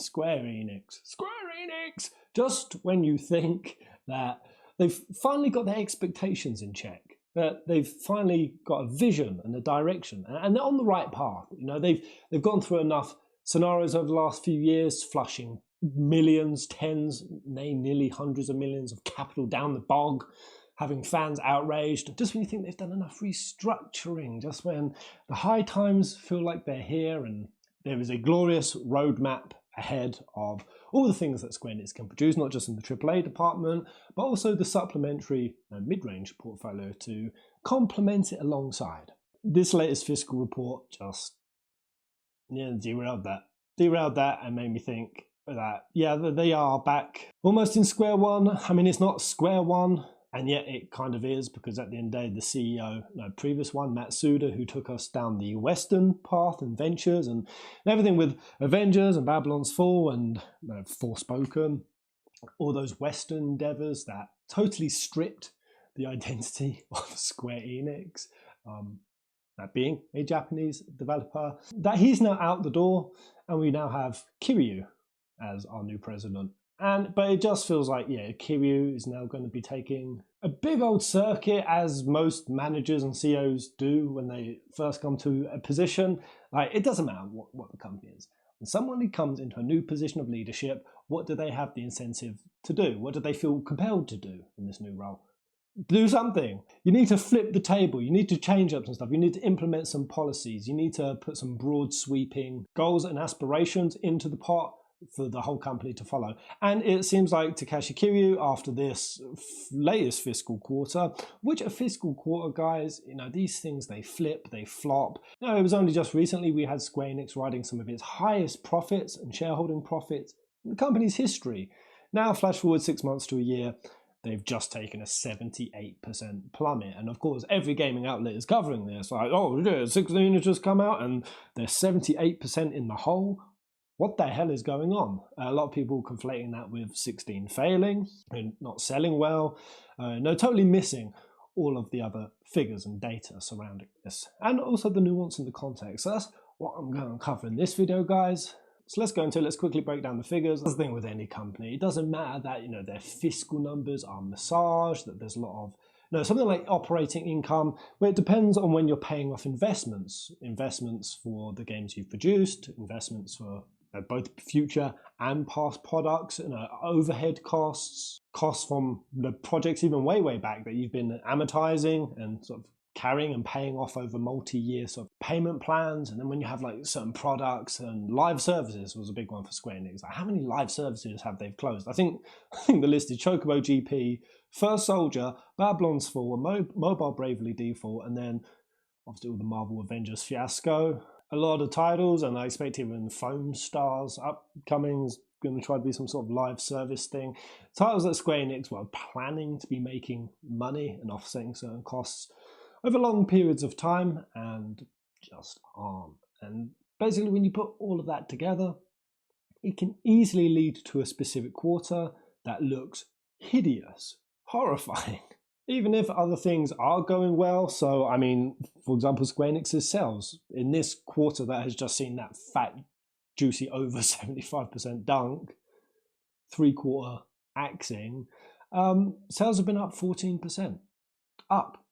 Square Enix. Square Enix! Just when you think that they've finally got their expectations in check, that they've finally got a vision and a direction, and they're on the right path. You know, they've gone through enough scenarios over the last few years, flushing millions, tens, nay, nearly hundreds of millions of capital down the bog, having fans outraged, just when you think they've done enough restructuring, just when the high times feel like they're here and there is a glorious roadmap ahead of all the things that Square Enix can produce, not just in the AAA department, but also the supplementary mid-range portfolio to complement it alongside. This latest fiscal report just derailed that and made me think that, yeah, they are back almost in square one. I mean, it's not square one, and yet it kind of is, because at the end of the day, the CEO, previous one, Matsuda, who took us down the Western path and ventures and everything with Avengers and Babylon's Fall and Forspoken, all those Western endeavors that totally stripped the identity of Square Enix, that being a Japanese developer, that he's now out the door, and we now have Kiryu as our new president. But it just feels like, Kiryu is now going to be taking a big old circuit, as most managers and CEOs do when they first come to a position. Like, it doesn't matter what the company is. When someone who comes into a new position of leadership, what do they have the incentive to do? What do they feel compelled to do in this new role? Do something. You need to flip the table. You need to change up some stuff. You need to implement some policies. You need to put some broad sweeping goals and aspirations into the pot for the whole company to follow. And it seems like Takashi Kiryu, after this latest fiscal quarter, which a fiscal quarter, guys, these things, they flip, they flop. It was only just recently we had Square Enix riding some of its highest profits and shareholding profits in the company's history. Now, flash forward 6 months to a year, they've just taken a 78% plummet. And of course, every gaming outlet is covering this. Like, 16 has just come out and they're 78% in the hole. What the hell is going on? A lot of people conflating that with 16 failing and not selling well. Totally missing all of the other figures and data surrounding this. And also the nuance and the context. So that's what I'm going to cover in this video, guys. So let's quickly break down the figures. That's the thing with any company. It doesn't matter that, their fiscal numbers are massaged, that there's a lot of something like operating income, where it depends on when you're paying off investments. Investments for the games you've produced, investments for both future and past products, overhead costs from the projects even way back that you've been amortizing and sort of carrying and paying off over multi-year sort of payment plans. And then when you have like certain products, and live services was a big one for Square Enix. Like, how many live services have they closed? I think the list is Chocobo GP, First Soldier, Babylon's Fall, Mobile Bravely Default, and then obviously all the Marvel Avengers fiasco. A lot of titles, and I expect even Foam Stars upcoming is going to try to be some sort of live service thing. Titles that Square Enix were planning to be making money and offsetting certain costs over long periods of time, and just aren't. And basically, when you put all of that together, it can easily lead to a specific quarter that looks hideous, horrifying. Even if other things are going well. So, I mean, for example, Square Enix's sales in this quarter that has just seen that fat, juicy over 75% dunk, 3/4 axing, sales have been up 14%. Up.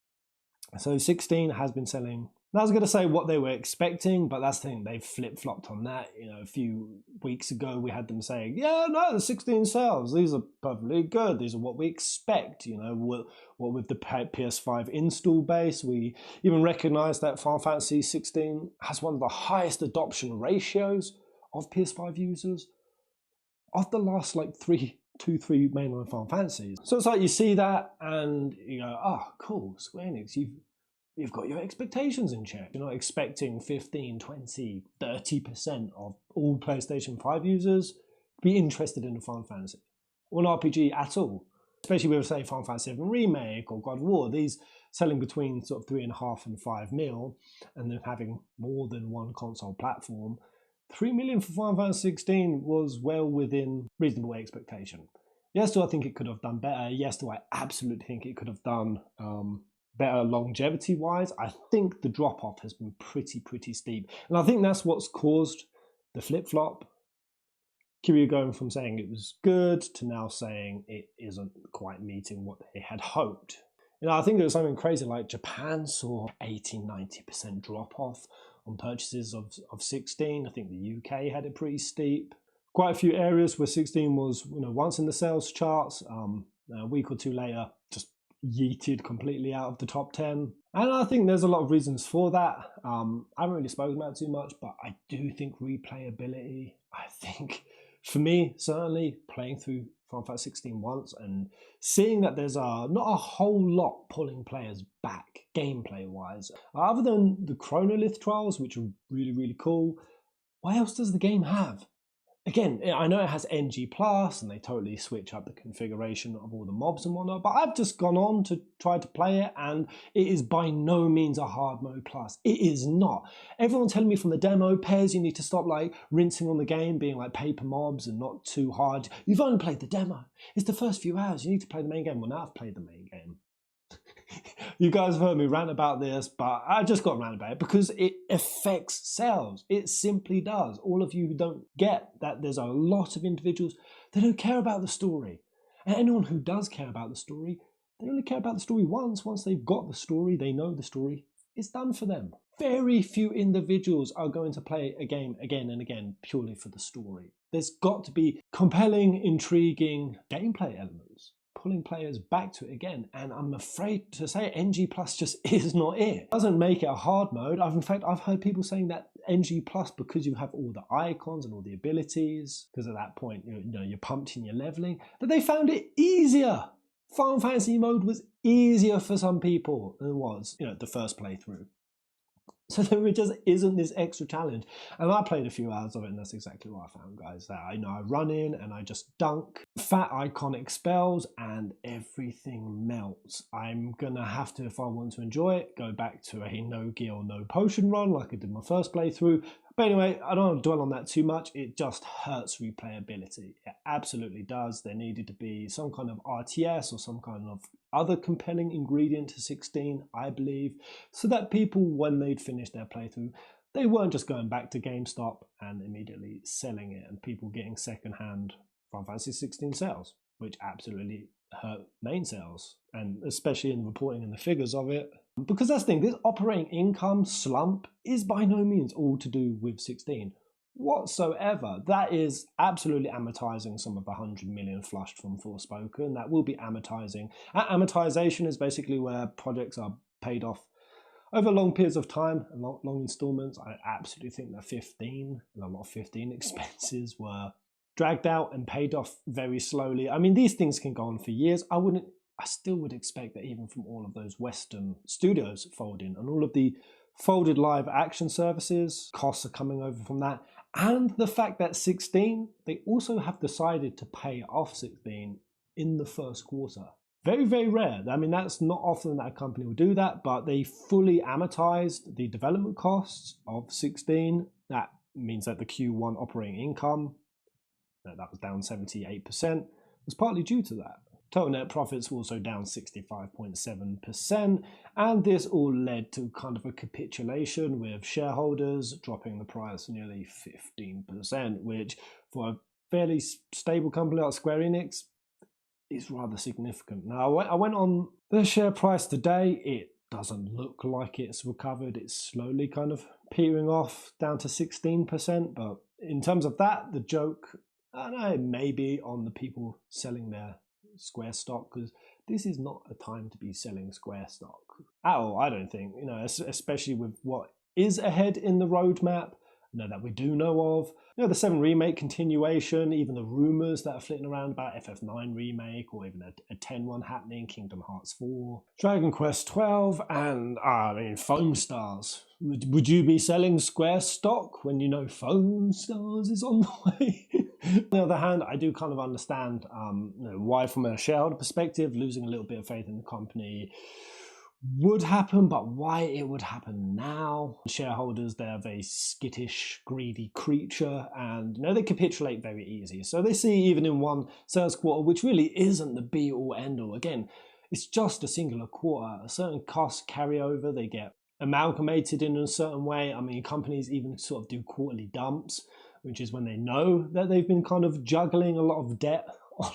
So 16 has been selling. I was going to say what they were expecting, but that's the thing, they've flip-flopped on that. A few weeks ago we had them saying, the 16 sales, these are perfectly good, these are what we expect. What with the PS5 install base, we even recognize that Final Fantasy XVI has one of the highest adoption ratios of PS5 users of the last three mainline Final Fantasies. So it's like you see that and you go, oh, cool, Square Enix, you've got your expectations in check. You're not expecting 15, 20, 30% of all PlayStation 5 users to be interested in a Final Fantasy or an RPG at all. Especially with, say, Final Fantasy VII Remake or God of War, these selling between sort of 3.5 and 5 mil, and then having more than one console platform. 3 million for Final Fantasy XVI was well within reasonable expectation. Yes, do I think it could have done better? Yes, do I absolutely think it could have done better longevity-wise? I think the drop-off has been pretty steep. And I think that's what's caused the flip-flop. Kiryu going from saying it was good to now saying it isn't quite meeting what they had hoped. I think it was something crazy like Japan saw 80-90% drop off on purchases of 16. I think the UK had it pretty steep. Quite a few areas where 16 was once in the sales charts, a week or two later just yeeted completely out of the top 10. And I think there's a lot of reasons for that. I haven't really spoken about it too much, but I do think replayability, I think for me, certainly playing through Final Fantasy 16 once and seeing that there's not a whole lot pulling players back gameplay-wise. Other than the Chronolith trials, which are really, really cool, what else does the game have? Again, I know it has NG+, and they totally switch up the configuration of all the mobs and whatnot, but I've just gone on to try to play it, and it is by no means a hard mode plus. It is not. Everyone's telling me from the demo, Pez, you need to stop rinsing on the game, being like paper mobs and not too hard. You've only played the demo. It's the first few hours. You need to play the main game. Well, now I've played the main game. You guys have heard me rant about this, but I just got rant about it because it affects sales. It simply does. All of you who don't get that there's a lot of individuals that don't care about the story. And anyone who does care about the story, they only care about the story once. Once they've got the story, they know the story, it's done for them. Very few individuals are going to play a game again and again purely for the story. There's got to be compelling, intriguing gameplay elements, pulling players back to it again, and I'm afraid to say NG Plus just is not it. It doesn't make it a hard mode. In fact, I've heard people saying that NG Plus, because you have all the icons and all the abilities, because at that point you're pumped in your leveling, that they found it easier. Final Fantasy mode was easier for some people than it was the first playthrough. So there just isn't this extra challenge. And I played a few hours of it, and that's exactly what I found, guys. That I run in and I just dunk. Fat iconic spells and everything melts. I'm gonna have to, if I want to enjoy it, go back to a no gear or no potion run like I did my first playthrough. But anyway, I don't want to dwell on that too much. It just hurts replayability. It absolutely does. There needed to be some kind of RTS or some kind of other compelling ingredient to 16, I believe, so that people, when they'd finished their playthrough, they weren't just going back to GameStop and immediately selling it and people getting secondhand Final Fantasy 16 sales, which absolutely hurt main sales, and especially in the reporting and the figures of it. Because that's the thing, this operating income slump is by no means all to do with 16 whatsoever. That is absolutely amortizing some of the 100 million flushed from Forspoken. That will be amortizing. Amortization is basically where projects are paid off over long periods of time, long installments. I absolutely think that 15 and a lot of 15 expenses were dragged out and paid off very slowly. I mean, these things can go on for years. I still would expect that even from all of those Western studios folding and all of the folded live action services, costs are coming over from that. And the fact that 16, they also have decided to pay off 16 in the first quarter. Very, very rare. I mean, that's not often that a company will do that, but they fully amortized the development costs of 16. That means that the Q1 operating income, that was down 78%, was partly due to that. Total net profits were also down 65.7%, and this all led to kind of a capitulation with shareholders dropping the price nearly 15%, which for a fairly stable company like Square Enix is rather significant. Now, I went on the share price today. It doesn't look like it's recovered. It's slowly kind of petering off down to 16%, but in terms of that, the joke, I don't know, maybe on the people selling their Square stock, because this is not a time to be selling Square stock at all, I don't think, especially with what is ahead in the roadmap, that we do know of, the 7 remake continuation, even the rumors that are flitting around about FF9 remake, or even a 10 one happening, Kingdom Hearts 4, Dragon Quest 12, and Foam Stars. Would you be selling Square stock when you know Foam Stars is on the way? On the other hand, I do kind of understand why, from a shareholder perspective, losing a little bit of faith in the company would happen, but why it would happen now. Shareholders, they're a very skittish, greedy creature, and they capitulate very easy. So they see, even in one sales quarter, which really isn't the be-all, end-all. Again, it's just a singular quarter. A certain cost carryover, they get amalgamated in a certain way. I mean, companies even sort of do quarterly dumps, which is when they know that they've been kind of juggling a lot of debt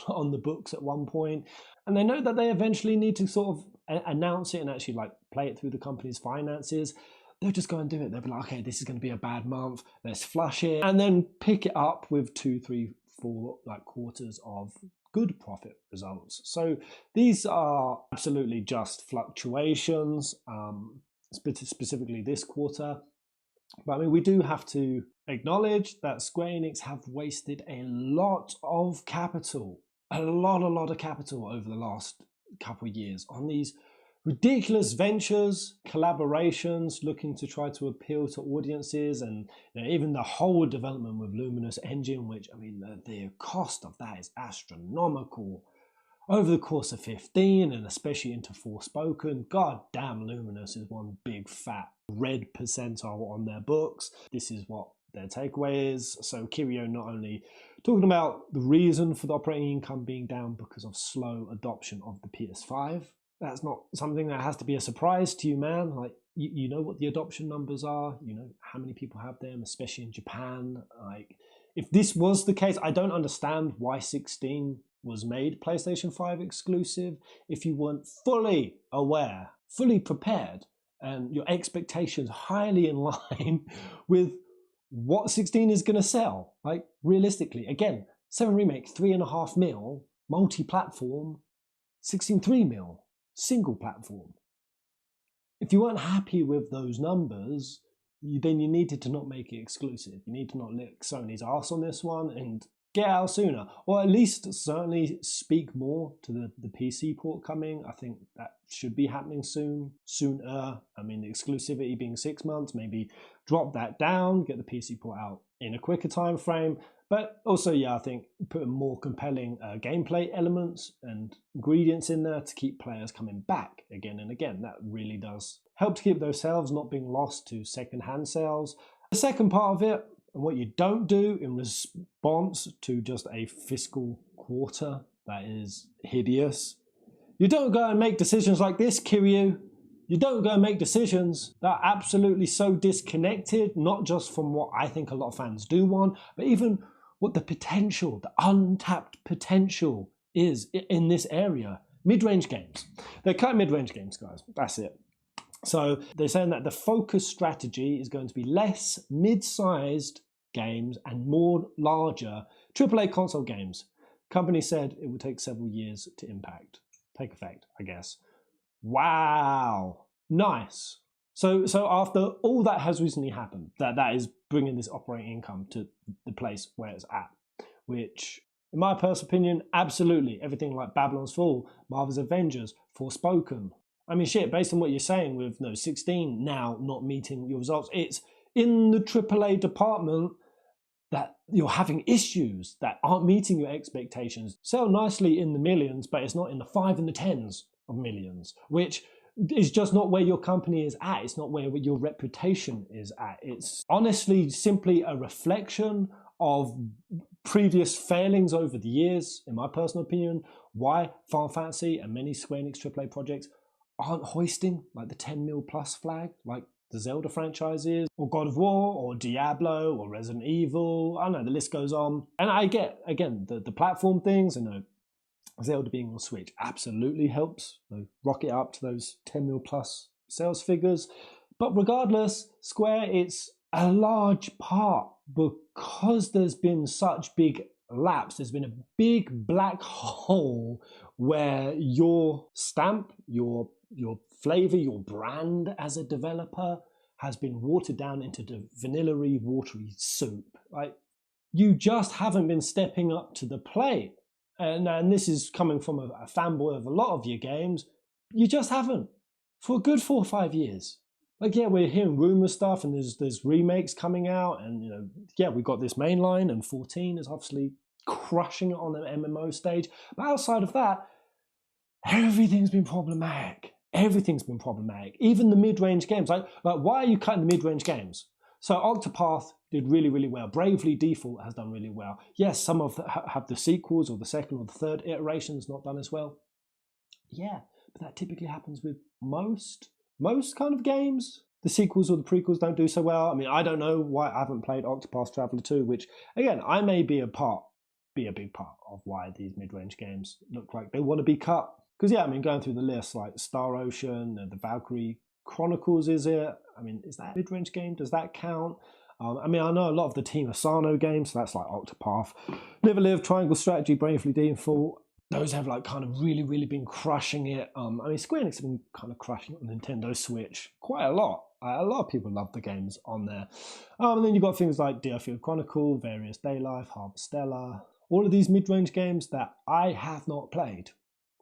on the books at one point, and they know that they eventually need to sort of announce it and actually like play it through the company's finances, they'll just go and do it. They'll be like, okay, this is going to be a bad month, let's flush it, and then pick it up with 2, 3, 4 like quarters of good profit results. So these are absolutely just fluctuations, specifically this quarter. But I mean, we do have to acknowledge that Square Enix have wasted a lot of capital, a lot of capital over the last couple of years on these ridiculous ventures, collaborations, looking to try to appeal to audiences, and even the whole development with Luminous Engine, which, I mean, the cost of that is astronomical over the course of 15, and especially into Forspoken. God damn, Luminous is one big fat red percentile on their books. This is what their takeaway is. So Kiryu not only talking about the reason for the operating income being down because of slow adoption of the PS5. That's not something that has to be a surprise to you, man. Like, you know what the adoption numbers are, you know how many people have them, especially in Japan. Like, if this was the case, I don't understand why 16 was made PlayStation 5 exclusive if you weren't fully aware, fully prepared, and your expectations highly in line with what 16 is going to sell. Like, realistically, again, 7 Remake, 3.5 mil, multi-platform, 16 3 mil. Single platform. If you weren't happy with those numbers, then you needed to not make it exclusive. You need to not lick Sony's arse on this one and get out sooner, or at least certainly speak more to the PC port coming. I think that should be happening sooner. I mean, the exclusivity being 6 months, maybe drop that down, get the PC port out in a quicker time frame. But also, yeah, I think putting more compelling gameplay elements and ingredients in there to keep players coming back again and again. That really does help to keep those sales not being lost to second-hand sales. The second part of it, and what you don't do in response to just a fiscal quarter that is hideous, you don't go and make decisions like this, Kiryu. You don't go and make decisions that are absolutely so disconnected, not just from what I think a lot of fans do want, but even what the potential, the untapped potential is in this area. Mid-range games. They're kind of mid-range games, guys. That's it. So they're saying that the focus strategy is going to be less mid-sized games and more larger AAA console games. Company said it would take several years to take effect, I guess. Wow. Nice. So after all that has recently happened, that is bringing this operating income to the place where it's at, which, in my personal opinion, absolutely everything like Babylon's Fall, Marvel's Avengers, Forspoken. I mean, shit, based on what you're saying with 16 now not meeting your results, it's in the AAA department that you're having issues that aren't meeting your expectations. Sell nicely in the millions, but it's not in the 5 and the 10s of millions, which is just not where your company is at. It's not where your reputation is at. It's honestly simply a reflection of previous failings over the years, in my personal opinion, why Final Fantasy and many Square Enix AAA projects aren't hoisting like the 10 mil plus flag, like the Zelda franchises, or God of War, or Diablo, or Resident Evil. I don't know, the list goes on. And I get, again, the platform things, Zelda being on Switch absolutely helps rocket up to those 10 mil plus sales figures. But regardless, Square, it's a large part because there's been such big lapse. There's been a big black hole where your stamp, your flavor, your brand as a developer has been watered down into the vanilla-y, watery soup. Like, you just haven't been stepping up to the plate. And this is coming from a fanboy of a lot of your games. You just haven't for a good 4 or 5 years. Like, yeah, we're hearing rumor stuff, and there's remakes coming out, and yeah, we got this mainline, and 14 is obviously crushing it on the MMO stage. But outside of that, everything's been problematic. Everything's been problematic. Even the mid-range games. Like why are you cutting the mid-range games? So Octopath did really, really well. Bravely Default has done really well. Yes, some of have the sequels or the second or the third iterations not done as well. Yeah, but that typically happens with most kind of games. the sequels or the prequels don't do so well. I mean, I don't know why I haven't played Octopath Traveler 2, which, again, I may be a big part of why these mid-range games look like they want to be cut. Because, yeah, I mean, going through the list, like Star Ocean, the Valkyrie Chronicles, is it? I mean, is that a mid-range game? Does that count? I mean, I know a lot of the Team Asano games, so that's like Octopath, Live a Live, Triangle Strategy, Bravely Default. Those have like kind of really, really been crushing it. I mean, Square Enix have been kind of crushing it on Nintendo Switch quite a lot. A lot of people love the games on there. And then you've got things like Deerfield Chronicle, Various Daylife, Harvestella, all of these mid-range games that I have not played.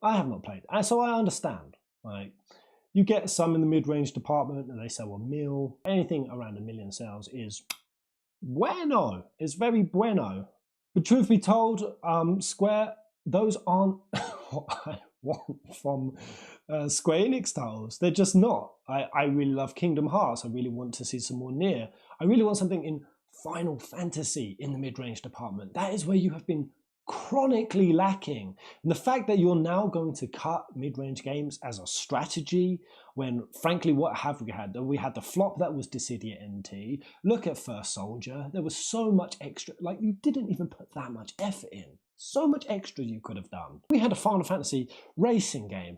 And so I understand. Like, you get some in the mid-range department and they sell $1 million. Anything around $1 million sales is bueno. It's very bueno. But truth be told, Square, those aren't what I want from Square Enix titles. They're just not. I really love Kingdom Hearts. I really want to see some more Nier. I really want something in Final Fantasy in the mid-range department. That is where you have been chronically lacking. And the fact that you're now going to cut mid-range games as a strategy, when frankly, what have we had? We had the flop that was Dissidia NT. Look at First Soldier. There was so much extra, like you didn't even put that much effort in. So much extra you could have done. We had a Final Fantasy racing game.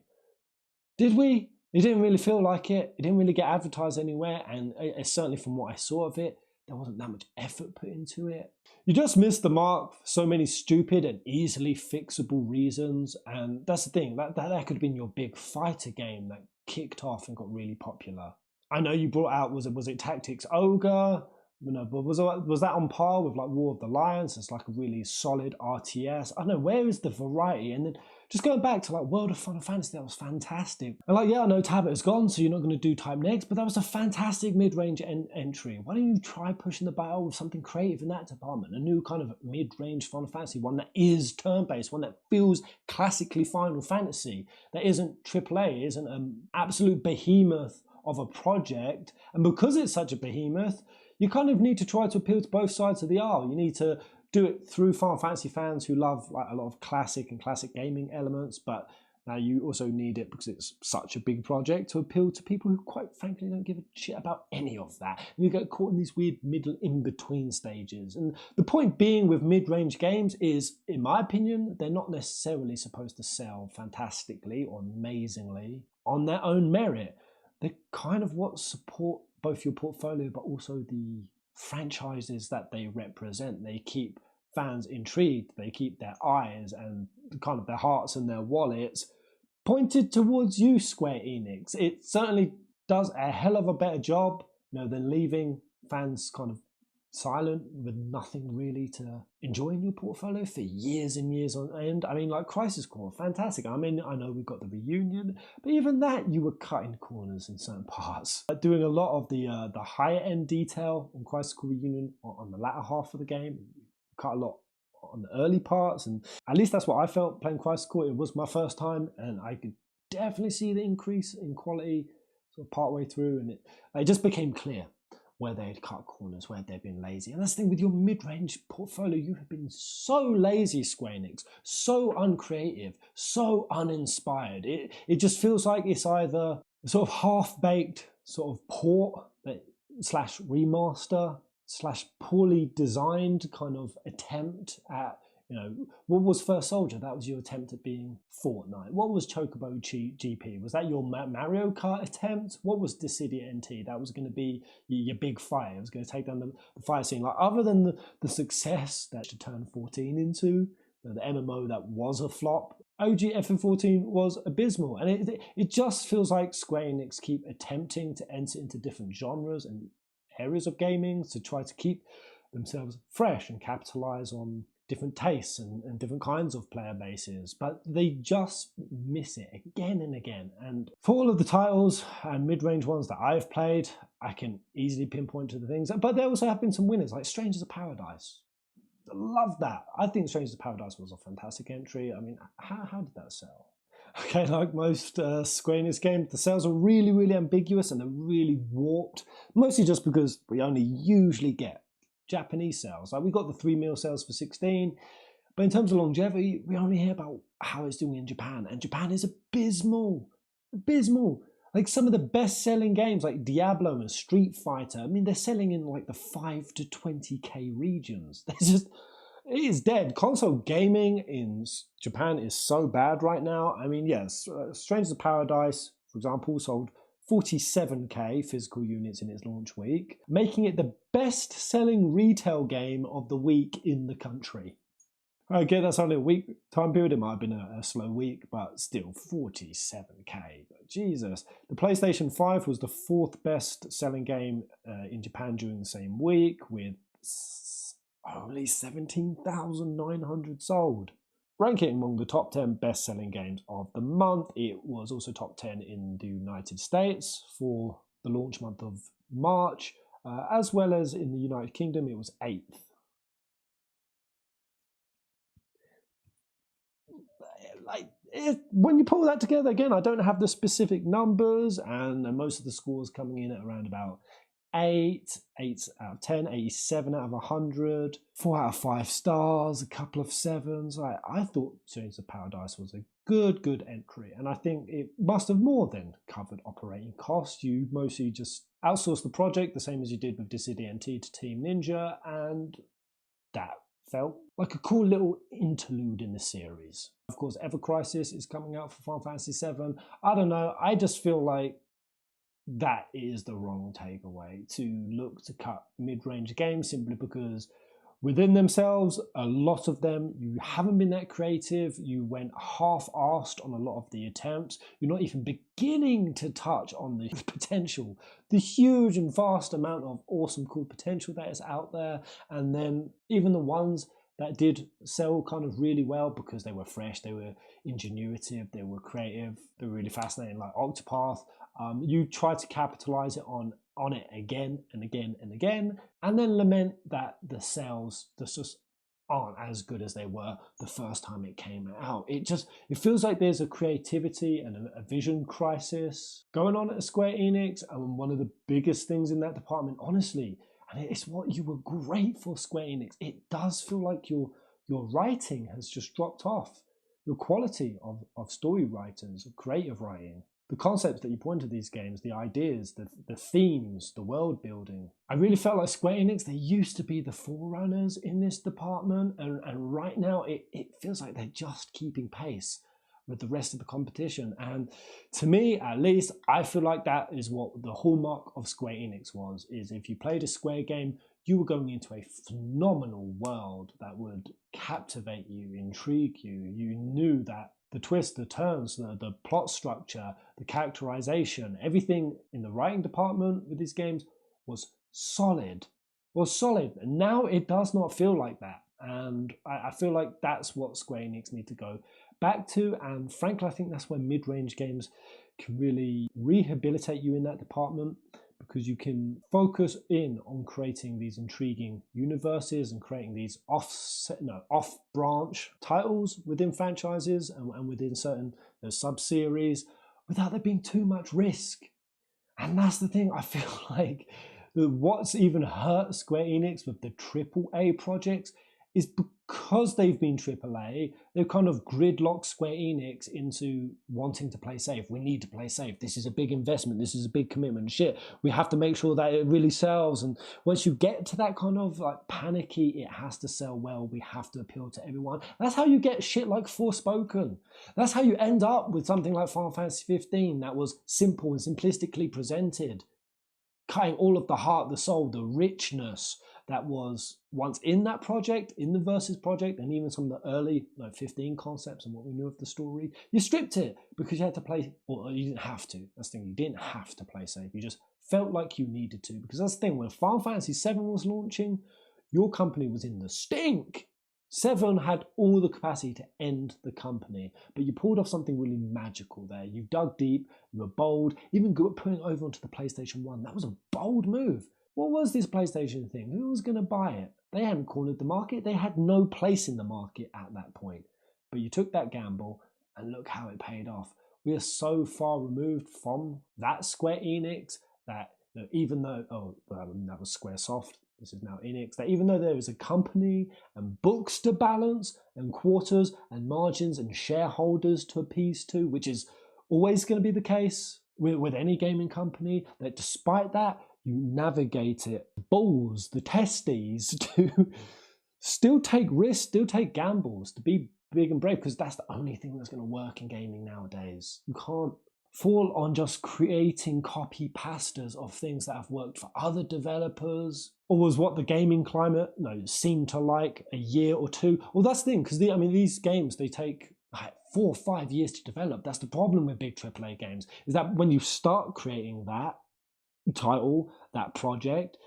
Did we? It didn't really feel like it. It didn't really get advertised anywhere, and certainly from what I saw of it, there wasn't that much effort put into it. You just missed the mark for so many stupid and easily fixable reasons, and that's the thing. That could have been your big fighter game that kicked off and got really popular. I know you brought out, was it Tactics Ogre? No, but was that on par with like War of the Lions? It's like a really solid RTS. I don't know, where is the variety? And then just going back to like World of Final Fantasy, that was fantastic. And like, yeah, I know Tabitha's gone, so you're not going to do Type Next, but that was a fantastic mid-range entry. Why don't you try pushing the battle with something creative in that department? A new kind of mid-range Final Fantasy, one that is turn-based, one that feels classically Final Fantasy, that isn't AAA, isn't an absolute behemoth of a project. And because it's such a behemoth, you kind of need to try to appeal to both sides of the aisle. You need to do it through Final Fantasy fans who love like a lot of classic gaming elements, but now you also need it because it's such a big project to appeal to people who quite frankly don't give a shit about any of that. And you get caught in these weird middle in-between stages. And the point being with mid-range games is, in my opinion, they're not necessarily supposed to sell fantastically or amazingly on their own merit. They're kind of what support both your portfolio, but also the franchises that they represent. They keep fans intrigued. They keep their eyes and kind of their hearts and their wallets pointed towards you, Square Enix. It certainly does a hell of a better job, than leaving fans kind of silent with nothing really to enjoy in your portfolio for years and years on end. I mean, like Crisis Core, fantastic. I mean, I know we've got the reunion, but even that, you were cutting corners in certain parts. Doing a lot of the higher end detail on Crisis Core Reunion on the latter half of the game. Cut a lot on the early parts, and at least that's what I felt playing Crisis Core. It was my first time, and I could definitely see the increase in quality sort of partway through, and it just became clear where they had cut corners, where they'd been lazy. And that's the thing with your mid-range portfolio. You have been so lazy, Square Enix, so uncreative, so uninspired. It just feels like it's either a sort of half-baked sort of port slash remaster slash poorly designed kind of attempt at, what was First Soldier? That was your attempt at being Fortnite. What was Chocobo GP? Was that your Mario Kart attempt? What was Dissidia NT? That was going to be your big fight. It was going to take down the fire scene. Like, other than the success that to turn 14 into, the MMO that was a flop, OG FF14 was abysmal. And it just feels like Square Enix keep attempting to enter into different genres and areas of gaming to try to keep themselves fresh and capitalize on different tastes and different kinds of player bases, but they just miss it again and again. And for all of the titles and mid-range ones that I've played, I can easily pinpoint to the things, but there also have been some winners, like Strangers of Paradise. I love that. I think Strangers of Paradise was a fantastic entry. I mean, how did that sell? Okay, like most Square Enix games, the sales are really, really ambiguous and they're really warped, mostly just because we only usually get Japanese sales. Like, we got the 3 mil sales for 16, but in terms of longevity, we only hear about how it's doing in Japan, and Japan is abysmal. Like some of the best-selling games like Diablo and Street Fighter, I mean, they're selling in like the 5 to 20k regions. There's just, it is dead. Console gaming in Japan is so bad right now. I mean, yes, Strangers of Paradise, for example, sold 47k physical units in its launch week, making it the best-selling retail game of the week in the country. Okay, that's only a week time period. It might have been a slow week, but still 47k. Jesus. The PlayStation 5 was the 4th best selling game in Japan during the same week, with only 17,900 sold. Ranking among the top 10 best selling games of the month, it was also top 10 in the United States for the launch month of March, as well as in the United Kingdom, it was 8th. When you pull that together, again, I don't have the specific numbers, and most of the scores coming in at around about 8 out of 10, 87 out of 100, 4 out of 5 stars, a couple of 7s. I thought Strangers of Paradise was a good entry, and I think it must have more than covered operating costs. You mostly just outsourced the project, the same as you did with Dissidia to Team Ninja, and that felt like a cool little interlude in the series. Of course, Ever Crisis is coming out for Final Fantasy VII. I don't know, I just feel like that is the wrong takeaway, to look to cut mid-range games simply because within themselves, a lot of them, you haven't been that creative, you went half-arsed on a lot of the attempts, you're not even beginning to touch on the potential, the huge and vast amount of awesome, cool potential that is out there, and then even the ones that did sell kind of really well because they were fresh, they were ingenuitive, they were creative, they were really fascinating, like Octopath. You try to capitalize it on it again and again and again, and then lament that the sales just aren't as good as they were the first time it came out. It feels like there's a creativity and a vision crisis going on at Square Enix, and one of the biggest things in that department, honestly, and it's what you were great for, Square Enix, it does feel like your writing has just dropped off. Your quality of story writers, of creative writing, the concepts that you point to these games, the ideas, the themes, the world building. I really felt like Square Enix, they used to be the forerunners in this department, and right now it feels like they're just keeping pace with the rest of the competition. And to me, at least, I feel like that is what the hallmark of Square Enix was, is if you played a Square game, you were going into a phenomenal world that would captivate you, intrigue you. You knew that the twists, the turns, the plot structure, the characterization, everything in the writing department with these games was solid. And now it does not feel like that. And I feel like that's what Square Enix need to go back to. And frankly, I think that's where mid-range games can really rehabilitate you in that department, because you can focus in on creating these intriguing universes and creating these off-branch titles within franchises and within certain sub-series without there being too much risk. And that's the thing, I feel like what's even hurt Square Enix with the AAA projects is because they've been AAA, they've kind of gridlocked Square Enix into wanting to play safe. We need to play safe. This is a big investment. This is a big commitment. Shit, we have to make sure that it really sells. And once you get to that kind of like panicky, it has to sell well, we have to appeal to everyone. That's how you get shit like Forspoken. That's how you end up with something like Final Fantasy 15 that was simple and simplistically presented, cutting all of the heart, the soul, the richness that was once in that project, in the Versus project, and even some of the early 15 concepts and what we knew of the story. You stripped it because you had to play, or you didn't have to. That's the thing, you didn't have to play safe. You just felt like you needed to, because that's the thing, when Final Fantasy VII was launching, your company was in the stink. 7 had all the capacity to end the company, but you pulled off something really magical there. You dug deep, you were bold, even putting it over onto the PlayStation 1. That was a bold move. What was this PlayStation thing? Who was going to buy it? They hadn't cornered the market. They had no place in the market at that point. But you took that gamble, and look how it paid off. We are so far removed from that Square Enix that even though, that was Squaresoft, this is now Enix, that even though there is a company and books to balance and quarters and margins and shareholders to appease to, which is always going to be the case with any gaming company, that despite that, you navigate it, balls, the testes to still take risks, still take gambles, to be big and brave, because that's the only thing that's going to work in gaming nowadays. You can't fall on just creating copy pastas of things that have worked for other developers, or was what the gaming climate seemed to like a year or two. Well, that's the thing, because these games, they take like 4 or 5 years to develop. That's the problem with big AAA games, is that when you start creating that title, that project,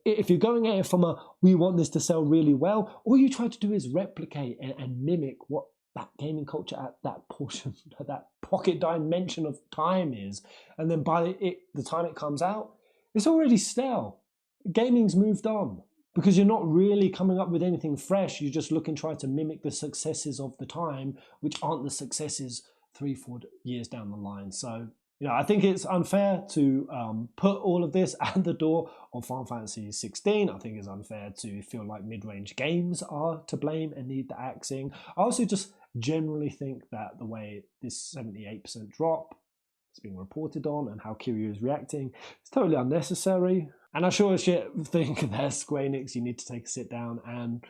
if you're going at it from we want this to sell really well, all you try to do is replicate and mimic what that gaming culture at that portion, that pocket dimension of time is, and then by the time it comes out, it's already stale. Gaming's moved on, because you're not really coming up with anything fresh. You're just trying to mimic the successes of the time, which aren't the successes 3-4 years down the line. So I think it's unfair to put all of this at the door of Final Fantasy XVI. I think it's unfair to feel like mid-range games are to blame and need the axing. I also just generally think that the way this 78% drop is being reported on and how Kiryu is reacting is totally unnecessary. And I sure as shit think that Square Enix, you need to take a sit down and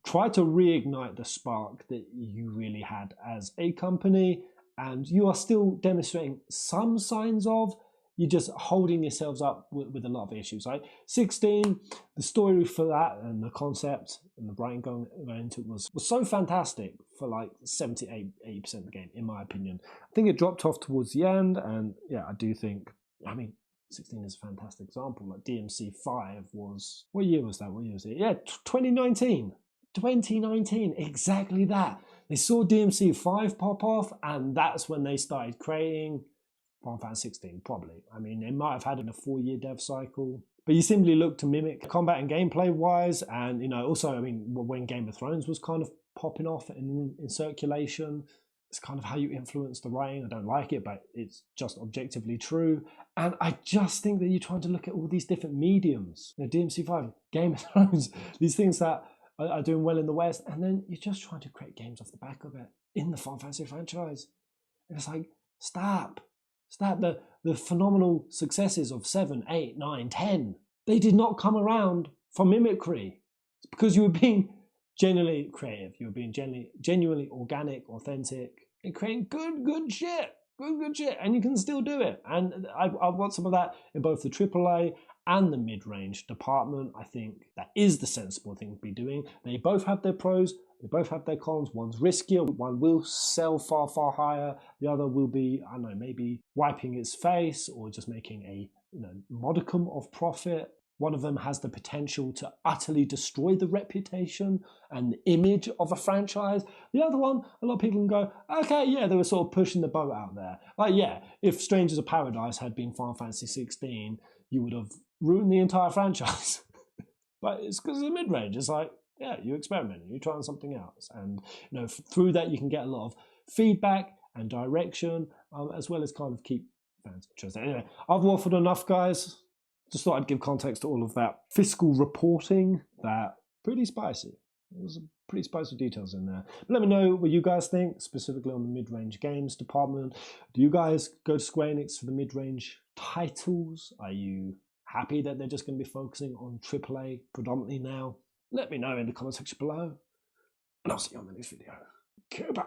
try to reignite the spark that you really had as a company. And you are still demonstrating some signs of, you're just holding yourselves up with a lot of issues, right? 16, the story for that and the concept and the writing going into it was so fantastic for like 78% of the game, in my opinion. I think it dropped off towards the end, and I do think, 16 is a fantastic example. Like DMC 5 was, what year was that? Yeah, 2019. 2019, exactly that. They saw DMC 5 pop off, and that's when they started creating Final Fantasy 16, probably. They might have had a 4-year dev cycle, but you simply look to mimic combat and gameplay wise, and also, when Game of Thrones was kind of popping off in circulation, it's kind of how you influence the writing. I don't like it, but it's just objectively true. And I just think that you're trying to look at all these different mediums, DMC 5, Game of Thrones, these things that are doing well in the West, and then you're just trying to create games off the back of it in the Final Fantasy franchise. And it's like, stop. The phenomenal successes of 7, 8, 9, 10, they did not come around from mimicry. It's because you were being genuinely creative. You were being genuinely organic, authentic, and creating good shit. Good shit. And you can still do it. And I want some of that in both the AAA and the mid-range department. I think that is the sensible thing to be doing. They both have their pros, they both have their cons. One's riskier, one will sell far, far higher. The other will be, I don't know, maybe wiping its face or just making a modicum of profit. One of them has the potential to utterly destroy the reputation and the image of a franchise. The other one, a lot of people can go, okay, yeah, they were sort of pushing the boat out there. Like, yeah, if Strangers of Paradise had been Final Fantasy 16, you would have ruined the entire franchise. But it's because of the mid-range. It's like, yeah, you're experimenting, you're trying something else. And through that you can get a lot of feedback and direction, as well as kind of keep fans interested. Anyway, I've waffled enough, guys. Just thought I'd give context to all of that fiscal reporting. That pretty spicy. There's some pretty spicy details in there. But let me know what you guys think, specifically on the mid-range games department. Do you guys go to Square Enix for the mid-range titles? Are you happy that they're just going to be focusing on AAA predominantly now? Let me know in the comment section below. And I'll see you on the next video. Goodbye.